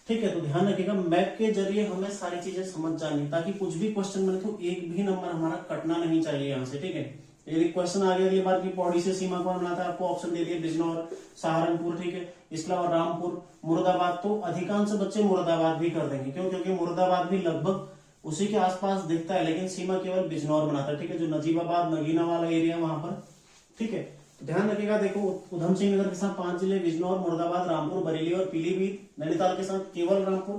ठीक है। तो ध्यान रखिएगा, मैप के जरिए हमें सारी चीजें समझ जानी, ताकि कुछ भी क्वेश्चन बने तो एक भी नंबर हमारा कटना नहीं चाहिए यहाँ से, ठीक है। यदि क्वेश्चन आ गया अगली बार की पौड़ी से सीमा कौन बनाता है, आपको ऑप्शन दे दिए बिजनौर, सहारनपुर, ठीक है, इसके अलावा रामपुर, मुरादाबाद, तो अधिकांश बच्चे मुरादाबाद भी कर देंगे। क्यों, क्योंकि मुरादाबाद भी लगभग उसी के आसपास दिखता है, लेकिन सीमा केवल बिजनौर बनाता है, ठीक है। जो नजीबाबाद नगीना वाला एरिया वहां पर ठीक है। तो ध्यान रखिएगा, देखो उधम सिंह नगर के साथ 5 जिले, बिजनौर, मुरादाबाद, रामपुर, बरेली और पीलीभीत। नैनीताल के साथ केवल रामपुर,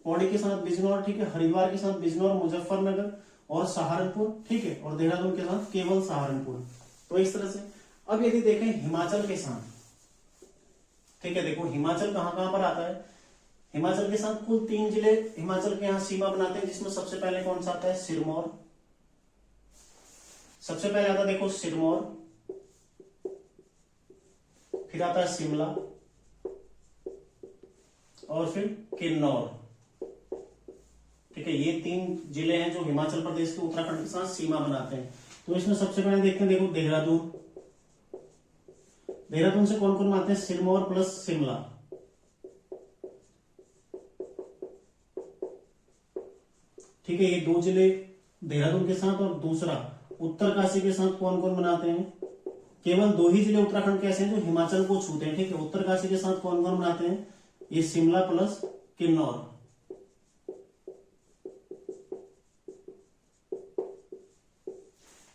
पौड़ी के साथ बिजनौर, ठीक है, हरिद्वार के साथ बिजनौर, मुजफ्फरनगर और सहारनपुर, ठीक है, और देहरादून के साथ केवल सहारनपुर। तो इस तरह से अब यदि देखें हिमाचल के साथ, ठीक है, देखो हिमाचल कहां कहां पर आता है। हिमाचल के साथ कुल 3 जिले हिमाचल के यहां सीमा बनाते हैं, जिसमें सबसे पहले कौन सा आता है, सिरमौर। सबसे पहले आता है देखो सिरमौर, फिर आता है शिमला और फिर किन्नौर, ठीक है। ये 3 जिले हैं जो हिमाचल प्रदेश के उत्तराखंड के साथ सीमा बनाते हैं। तो इसमें सबसे पहले देखते हैं, देखो देहरादून। देहरादून से कौन कौन आते हैं, सिरमौर प्लस शिमला, ठीक है। ये 2 जिले देहरादून के साथ, और दूसरा उत्तरकाशी के साथ कौन कौन बनाते हैं, केवल 2 ही जिले उत्तराखंड के ऐसे हैं जो हिमाचल को छूते हैं, ठीक है। उत्तरकाशी के साथ कौन कौन बनाते हैं, ये शिमला प्लस किन्नौर,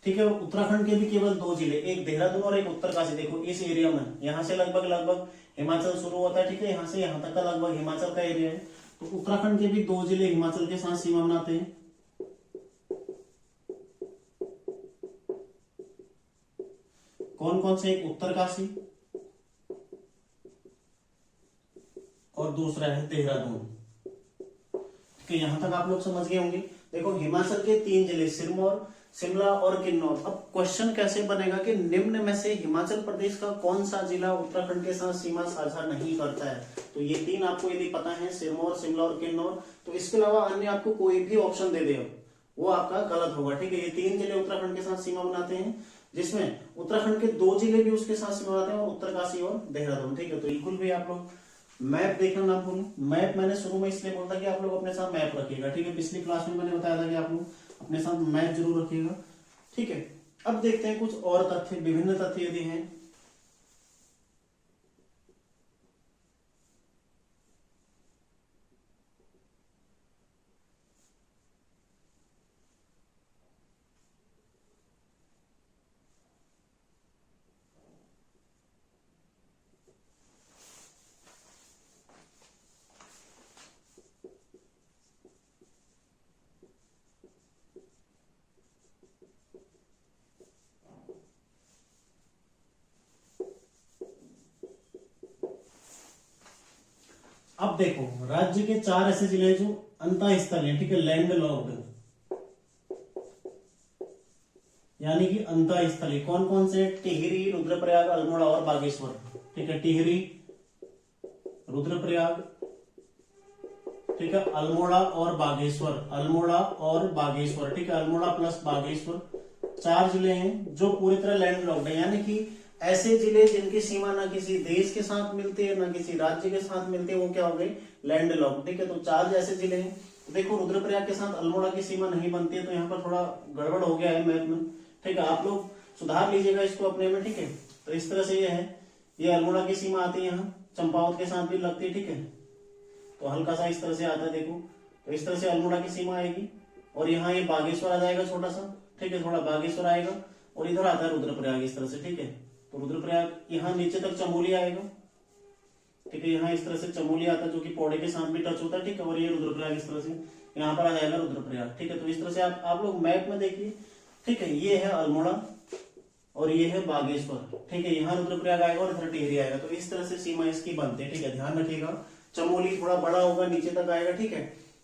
ठीक है। उत्तराखंड के भी केवल 2 जिले, एक देहरादून और एक उत्तरकाशी। देखो इस एरिया में यहां से लगभग हिमाचल शुरू होता है, ठीक है, यहां से यहां तक का लगभग हिमाचल का एरिया है। तो उत्तराखंड के भी 2 जिले हिमाचल के साथ सीमा बनाते हैं। कौन कौन से, एक उत्तरकाशी और दूसरा है देहरादून, ठीक है। यहां तक आप लोग समझ गए होंगे। देखो हिमाचल के 3 जिले सिरमौर, शिमला और किन्नौर। अब क्वेश्चन कैसे बनेगा कि निम्न में से हिमाचल प्रदेश का कौन सा जिला उत्तराखंड के साथ सीमा साझा नहीं करता है। तो ये 3 आपको यदि पता है, सिरमौर, शिमला और किन्नौर, तो इसके अलावा अन्य आपको कोई भी ऑप्शन दे दे वो आपका गलत होगा, ठीक है। ये 3 जिले उत्तराखंड के साथ सीमा बनाते हैं, जिसमें उत्तराखंड के 2 जिले भी उसके साथ सीमा बनाते हैं, और उत्तरकाशी और देहरादून, ठीक है। तो बिल्कुल भी आप लोग मैप देखना ना भूलें। मैप मैंने शुरू में इसलिए बोला था कि आप लोग अपने साथ मैप रखिएगा, ठीक है। पिछली क्लास में मैंने बताया था कि आप लोग अपने साथ मैप जरूर रखिएगा, ठीक है। अब देखते हैं कुछ और तथ्य, विभिन्न तथ्य यदि हैं। अब देखो राज्य के 4 ऐसे जिले जो अंतःस्थलीय, ठीक है, लैंड लॉक्ड, यानी कि अंतःस्थलीय कौन कौन से, टिहरी, रुद्रप्रयाग, अल्मोड़ा और बागेश्वर, ठीक है। टिहरी, रुद्रप्रयाग, ठीक है, अल्मोड़ा और बागेश्वर, अल्मोड़ा और बागेश्वर, ठीक है, अल्मोड़ा प्लस बागेश्वर, 4 जिले हैं जो पूरी तरह लैंड लॉक्ड है, यानी कि ऐसे जिले जिनकी सीमा ना किसी देश के साथ मिलती है ना किसी राज्य के साथ मिलती है, वो क्या हो गए, लैंड लॉक्ड, ठीक है। तो 4 ऐसे जिले हैं। देखो रुद्रप्रयाग के साथ अल्मोड़ा की सीमा नहीं बनती है, तो यहाँ पर थोड़ा गड़बड़ हो गया है मैप में, ठीक है। आप लोग सुधार लीजिएगा इसको अपने में, ठीक है। तो इस तरह से ये है, ये अल्मोड़ा की सीमा आती है, यहाँ चंपावत के साथ भी लगती है, ठीक है। तो हल्का सा इस तरह से आता है, देखो तो इस तरह से अल्मोड़ा की सीमा आएगी, और यहाँ ये बागेश्वर आ जाएगा छोटा सा, ठीक है, थोड़ा बागेश्वर आएगा, और इधर आता है रुद्रप्रयाग इस तरह से, ठीक है। तो रुद्रप्रयाग यहाँ नीचे तक चमोली आएगा, ठीक है, यहाँ इस तरह से चमोली आता है जो कि पौड़े के साथ भी टच होता है, ठीक है। और ये रुद्रप्रयाग इस तरह से यहाँ पर आ जाएगा रुद्रप्रयाग, ठीक है। तो इस तरह से आप लोग मैप में देखिए, ठीक है। ये है अल्मोड़ा और ये है बागेश्वर, ठीक है। यहाँ रुद्रप्रयाग आएगा और इधर टिहरी आएगा, तो इस तरह से सीमा इसकी बनती है, ठीक है। ध्यान रखिएगा, चमोली थोड़ा बड़ा होगा, नीचे तक आएगा, ठीक है।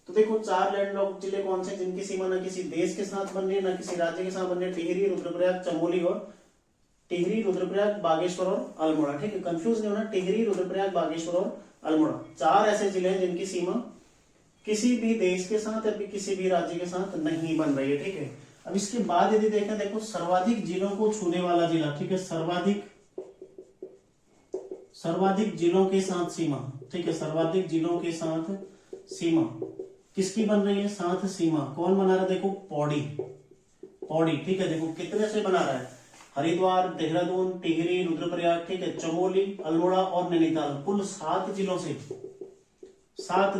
तो देखो 4 लैंडलॉक्ड जिले कौन से जिनकी सीमा ना किसी देश के साथ बन रही है ना किसी राज्य के साथ बन रही है, टिहरी, रुद्रप्रयाग, चमोली और टिहरी, रुद्रप्रयाग, बागेश्वर और अल्मोड़ा, ठीक है। कंफ्यूज नहीं होना, टिहरी, रुद्रप्रयाग, बागेश्वर और अल्मोड़ा, 4 ऐसे जिले हैं जिनकी सीमा किसी भी देश के साथ या किसी भी राज्य के साथ नहीं बन रही है, ठीक है। अब इसके बाद यदि देखें, देखो सर्वाधिक जिलों को छूने वाला जिला, ठीक है, सर्वाधिक जिलों के साथ सीमा, ठीक है, सर्वाधिक जिलों के साथ सीमा किसकी बन रही है, साथ सीमा कौन बना रहा है, देखो पौड़ी, ठीक है। देखो कितने से बना रहा है, हरिद्वार, देहरादून, टिहरी, रुद्रप्रयाग, ठीक है, चमोली, अल्मोड़ा और नैनीताल, कुल 7 जिलों से 7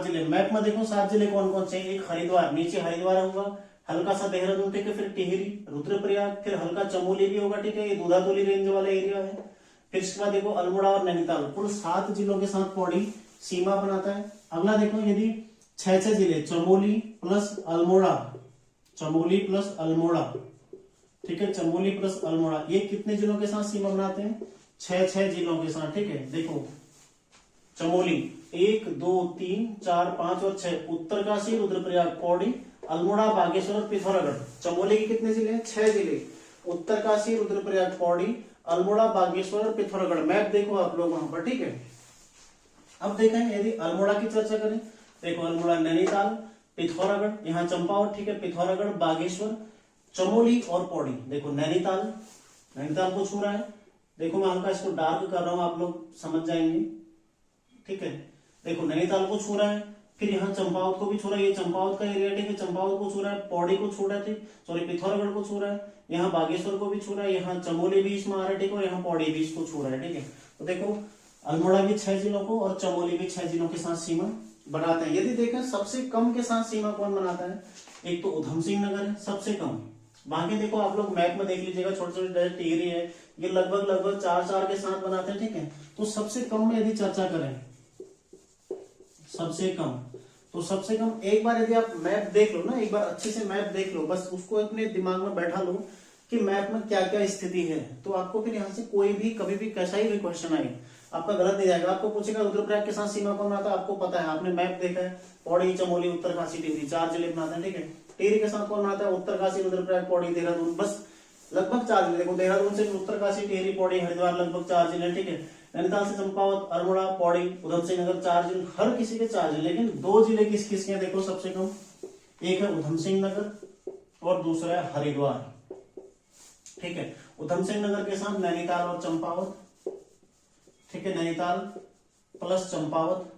जिले मैप में देखो 7 जिले कौन कौन से, एक हरिद्वार, नीचे हरिद्वार होगा, हल्का सा देहरादून, ठीक है, फिर टिहरी, रुद्रप्रयाग, फिर हल्का चमोली भी होगा, ठीक है, ये दूधातोली रेंज वाला एरिया है। फिर इसके बाद देखो अल्मोड़ा और नैनीताल, कुल 7 जिलों के साथ पौड़ी सीमा बनाता है। अगला देखो यदि 6 जिले, चमोली प्लस अल्मोड़ा, चमोली प्लस अल्मोड़ा, ठीक है, चमोली प्लस अल्मोड़ा, ये कितने जिलों के साथ सीमा बनाते हैं? 6 जिलों के साथ, ठीक है। देखो चमोली 1 2 3 4 5 और 6, उत्तरकाशी, रुद्रप्रयाग, पौड़ी, अल्मोड़ा, बागेश्वर और पिथौरागढ़। चमोली के कितने जिले हैं? 6 जिले, उत्तरकाशी, रुद्रप्रयाग, पौड़ी, अल्मोड़ा, बागेश्वर और पिथौरागढ़। मैप देखो आप लोग वहां पर, ठीक है। अब देखें यदि अल्मोड़ा की चर्चा करें, देखो अल्मोड़ा, नैनीताल, पिथौरागढ़, यहाँ चंपावत, ठीक है, पिथौरागढ़, बागेश्वर, चमोली और पौड़ी। देखो नैनीताल, नैनीताल को छू रहा है, देखो मैं हल्का इसको डार्क कर रहा हूं, आप लोग समझ जाएंगे, ठीक है। देखो नैनीताल को छू रहा है, फिर यहाँ चंपावत को भी छू रहा है, ये चंपावत का एरिया, ठीक है, चंपावत को छू रहा है, पौड़ी को छू रहा है, ठीक, सॉरी पिथौरागढ़ को छू रहा है, यहाँ बागेश्वर को भी छू रहा है, यहाँ चमोली भी इसमें आ रहा है, ठीक है, और यहाँ पौड़ी भी इसको छू रहा है, ठीक है। तो देखो अल्मोड़ा भी 6 जिलों को और चमोली भी 6 जिलों के साथ सीमा बनाते हैं। यदि देखें सबसे कम के साथ सीमा कौन बनाता है, एक तो उधम सिंह नगर है सबसे कम। बाकी देखो आप लोग मैप में देख लीजिएगा, छोटे छोटे टिहरी है, ये लगभग 4 के साथ बनाते हैं, ठीक है। तो सबसे कम में यदि चर्चा करें, सबसे कम, तो सबसे कम एक बार यदि आप मैप देख लो ना, एक बार अच्छे से मैप देख लो, बस उसको अपने दिमाग में बैठा लो कि मैप में क्या क्या स्थिति है, तो आपको फिर यहाँ से कोई भी कभी भी कैसा ही भी क्वेश्चन आए आपका गलत नहीं जाएगा। आपको पूछेगा रुद्रप्रयाग के साथ सीमा कौन बनाता है, आपको पता है, आपने मैप देखा है, पौड़ी, चमोली, उत्तरकाशी, टिहरी 4 जिले बनाते हैं, ठीक है। टिहरी के साथ कौन बनाता है, उत्तरकाशी, रुद्रप्रयाग, पौड़ी, देहरादून, बस लगभग 4 जिले। देखो देहरादून से उत्तरकाशी, टिहरी, पौड़ी, हरिद्वार लगभग 4 जिले, ठीक है। नैनीताल से चंपावत, अल्मोड़ा, पौड़ी, उधम सिंह नगर 4 जिले, हर किसी के 4 जिले, लेकिन 2 जिले किस किसके हैं देखो सबसे कम, एक है उधम सिंह नगर और दूसरा है हरिद्वार, ठीक है। उधम सिंह नगर के साथ नैनीताल और चंपावत, ठीक है, नैनीताल प्लस चंपावत,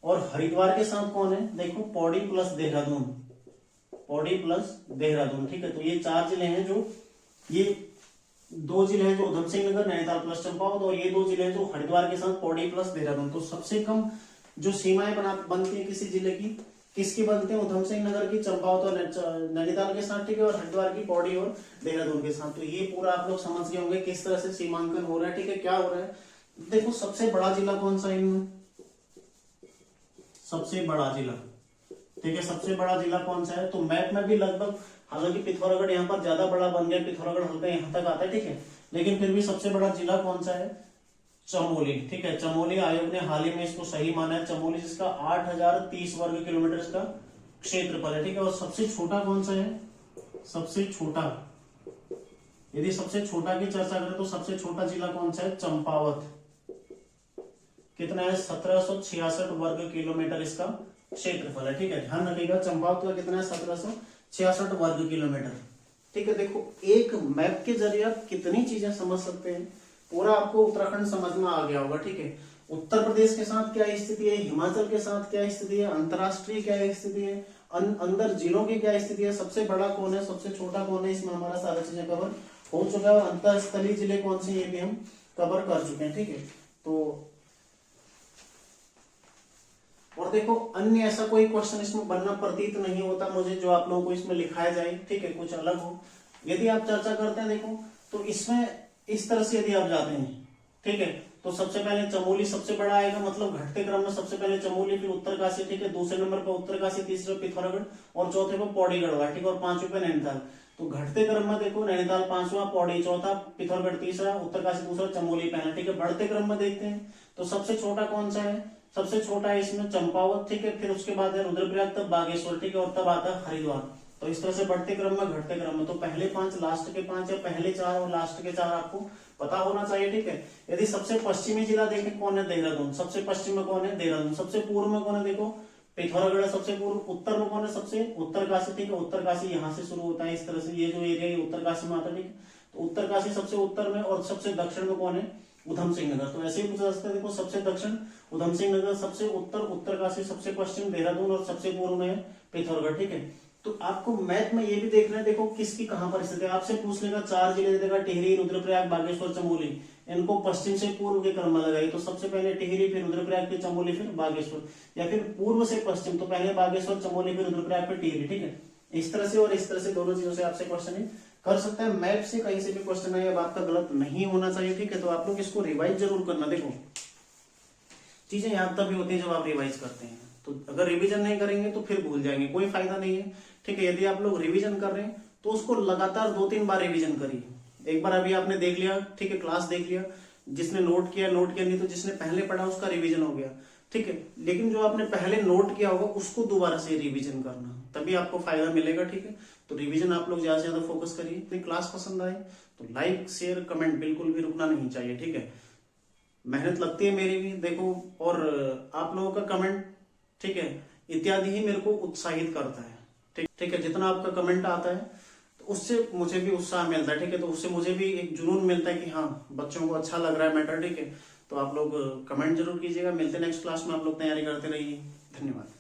और हरिद्वार के साथ कौन है, देखो पौड़ी प्लस देहरादून, पौड़ी प्लस देहरादून, ठीक है। तो ये 4 जिले हैं, जो ये 2 जिले हैं जो उधम सिंह नगर, नैनीताल प्लस चंपावत, और ये 2 जिले हैं जो हरिद्वार के साथ पौड़ी प्लस देहरादून। तो सबसे कम जो सीमाएं बनती है किसी जिले की, किसकी बनते हैं, उधम सिंह नगर की, चंपावत और नैनीताल के साथ, ठीक है, और हरिद्वार की, पौड़ी और देहरादून के साथ। तो ये पूरा आप लोग समझ गए होंगे किस तरह से सीमांकन हो रहा है, ठीक है, क्या हो रहा है। देखो सबसे बड़ा जिला कौन सा है इनमें, सबसे बड़ा जिला, ठीक है, सबसे बड़ा जिला कौन सा है, तो मैप में भी लगभग, हालांकि पिथौरागढ़ यहाँ पर ज्यादा बड़ा बन गया, पिथौरागढ़ हल्का यहाँ तक आता है, ठीक है, लेकिन फिर भी सबसे बड़ा जिला कौन सा है, चमोली, ठीक है। चमोली आयोग ने हाल ही में इसको सही माना है, चमोली, जिसका 8030 वर्ग किलोमीटर इसका क्षेत्रफल है, ठीक है। और सबसे छोटा कौन सा है, सबसे छोटा, यदि सबसे छोटा की चर्चा करें तो सबसे छोटा जिला कौन सा है, चंपावत, कितना है, 1766 वर्ग किलोमीटर इसका क्षेत्रफल है, ठीक है, ध्यान रखिएगा। चंपावत का कितना है, 1766 वर्ग किलोमीटर, ठीक है। देखो एक मैप के जरिए आप कितनी चीजें समझ सकते हैं, पूरा आपको उत्तराखंड समझ में आ गया होगा, ठीक है। उत्तर प्रदेश के साथ क्या स्थिति है, हिमाचल के साथ क्या स्थिति है, अंतरराष्ट्रीय क्या स्थिति है, अंदर जिलों की क्या स्थिति है, सबसे बड़ा कौन है, सबसे छोटा कौन है, इसमें हमारा सारा चीजें कवर हो चुका है। और अंतरस्थलीय जिले कौन से, ये भी हम कवर कर चुके हैं, ठीक है। तो और देखो अन्य ऐसा कोई क्वेश्चन इसमें बनना प्रतीत नहीं होता मुझे जो आप लोगों को इसमें लिखाया जाए, ठीक है, कुछ अलग हो। यदि आप चर्चा करते हैं देखो, तो इसमें इस तरह से यदि आप जाते हैं, ठीक है, तो सबसे पहले चमोली सबसे बड़ा आएगा, मतलब घटते क्रम में सबसे पहले चमोली, फिर उत्तरकाशी, ठीक है, दूसरे नंबर पर उत्तरकाशी, तीसरे पिथौरागढ़ और चौथे पर पौड़ी गढ़वाल, ठीक है, और 5वें पे नैनीताल। तो घटते क्रम में देखो नैनीताल 5वां, पौड़ी चौथा, पिथौरागढ़ तीसरा, उत्तरकाशी दूसरा, चमोली पहला, ठीक है। बढ़ते क्रम में देखते हैं तो सबसे छोटा कौन सा है, सबसे छोटा है इसमें चंपावत, ठीक है, फिर उसके बाद है रुद्रप्रयाग, तब बागेश्वर, ठीक है, और तब आता है हरिद्वार। तो इस तरह से बढ़ते क्रम में घटते क्रम में, तो पहले 5 लास्ट के 5 या पहले 4 और लास्ट के 4 आपको पता होना चाहिए, ठीक है। यदि सबसे पश्चिमी जिला देखें कौन है, देहरादून, सबसे पश्चिम में कौन है, देहरादून, सबसे पूर्व में कौन है, देखो पिथौरागढ़ सबसे पूर्व, उत्तर में कौन है, सबसे उत्तरकाशी, ठीक है, उत्तरकाशी यहाँ से शुरू होता है, इस तरह से ये जो एरिया है उत्तरकाशी में आता है, ठीक है। तो उत्तरकाशी सबसे उत्तर में, और सबसे दक्षिण में कौन है, उधम सिंह नगर। तो ऐसे ही पूछा सकता है, देखो सबसे दक्षिण उधम सिंह नगर, सबसे उत्तर उत्तरकाशी, सबसे पश्चिम देहरादून, और सबसे पूर्व में पिथौरागढ़, ठीक है। तो आपको मैथ में ये भी देखना है, देखो किसकी कहां पर स्थिति है। आपसे पूछ लेगा 4 जिले दे देगा, टिहरी, रुद्रप्रयाग, बागेश्वर, चमोली, इनको पश्चिम से पूर्व के क्रम में लगाइए। तो सबसे पहले टिहरी, फिर रुद्रप्रयाग, फिर चमोली, फिर बागेश्वर, या फिर पूर्व से पश्चिम तो पहले बागेश्वर, चमोली, फिर रुद्रप्रयाग, फिर टिहरी। ठीक है, इस तरह से और इस तरह से दोनों चीजों से आपसे क्वेश्चन कर सकता है। मैप से कहीं से भी क्वेश्चन है, अब आपका गलत नहीं होना चाहिए। ठीक है, तो आप लोग इसको रिवाइज जरूर करना। देखो चीजें याद तभी होती है जब आप रिवाइज करते हैं, तो अगर रिवीजन नहीं करेंगे तो फिर भूल जाएंगे, कोई फायदा नहीं है। ठीक है, यदि आप लोग रिवीजन कर रहे हैं तो उसको लगातार 2-3 बार रिवीजन करिए। एक बार अभी आपने देख लिया, ठीक है, क्लास देख लिया, जिसने नोट किया, नहीं तो जिसने पहले पढ़ा उसका रिवीजन हो गया। ठीक है, लेकिन जो आपने पहले नोट किया होगा उसको दोबारा से रिवीजन करना, तभी आपको फायदा मिलेगा। ठीक है, तो रिवीजन आप लोग ज्यादा से ज्यादा फोकस करिए। अपनी क्लास पसंद आए तो लाइक, शेयर, कमेंट बिल्कुल भी रुकना नहीं चाहिए। ठीक है, मेहनत लगती है मेरी भी, देखो, और आप लोगों का कमेंट, ठीक है, इत्यादि ही मेरे को उत्साहित करता है। ठीक है, जितना आपका कमेंट आता है तो उससे मुझे भी उत्साह मिलता है। ठीक है, तो उससे मुझे भी एक जुनून मिलता है कि हाँ, बच्चों को अच्छा लग रहा है मैटर। ठीक है, तो आप लोग कमेंट जरूर कीजिएगा। मिलते हैं नेक्स्ट क्लास में, आप लोग तैयारी करते रहिए। धन्यवाद।